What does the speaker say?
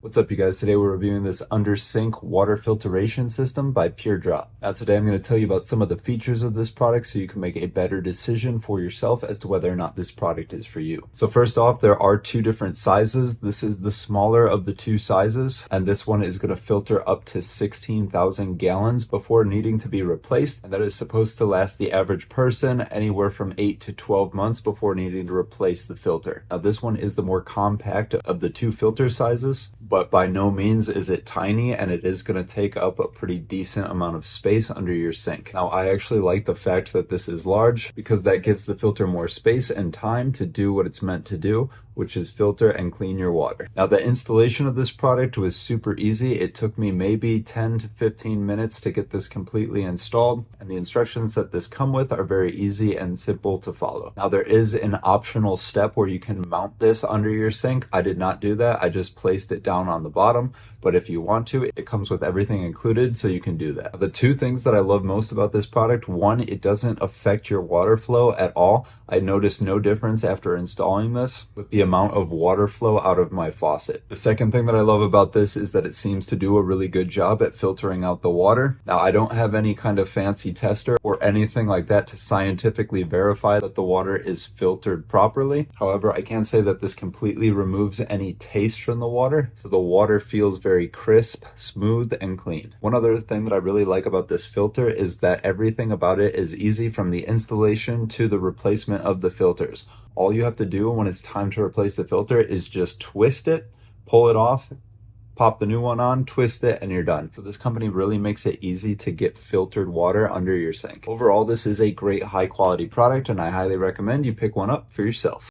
What's up, you guys? Today we're reviewing this under sink water filtration system by PureDrop. Now today I'm going to tell you about some of the features of this product so you can make a better decision for yourself as to whether or not this product is for you. So first off, there are two different sizes. This is the smaller of the two sizes, and this one is going to filter up to 16,000 gallons before needing to be replaced, and that is supposed to last the average person anywhere from 8 to 12 months before needing to replace the filter. Now this one is the more compact of the two filter sizes, but by no means is it tiny, and it is going to take up a pretty decent amount of space under your sink. Now I actually like the fact that this is large because that gives the filter more space and time to do what it's meant to do, which is filter and clean your water. Now the installation of this product was super easy. It took me maybe 10 to 15 minutes to get this completely installed, and the instructions that this come with are very easy and simple to follow. Now there is an optional step where you can mount this under your sink. I did not do that. I just placed it down on the bottom, but if you want to, it comes with everything included, so you can do that. The two things that I love most about this product: one, it doesn't affect your water flow at all. I noticed no difference after installing this with the amount of water flow out of my faucet. The second thing that I love about this is that it seems to do a really good job at filtering out the water. Now I don't have any kind of fancy tester or anything like that to scientifically verify that the water is filtered properly. However, I can say that this completely removes any taste from the water, so the water feels very crisp, smooth, and clean. One other thing that I really like about this filter is that everything about it is easy, from the installation to the replacement of the filters. All you have to do when it's time to replace the filter is just twist it, pull it off, pop the new one on, twist it, and you're done. So this company really makes it easy to get filtered water under your sink. Overall, this is a great high quality product, and I highly recommend you pick one up for yourself.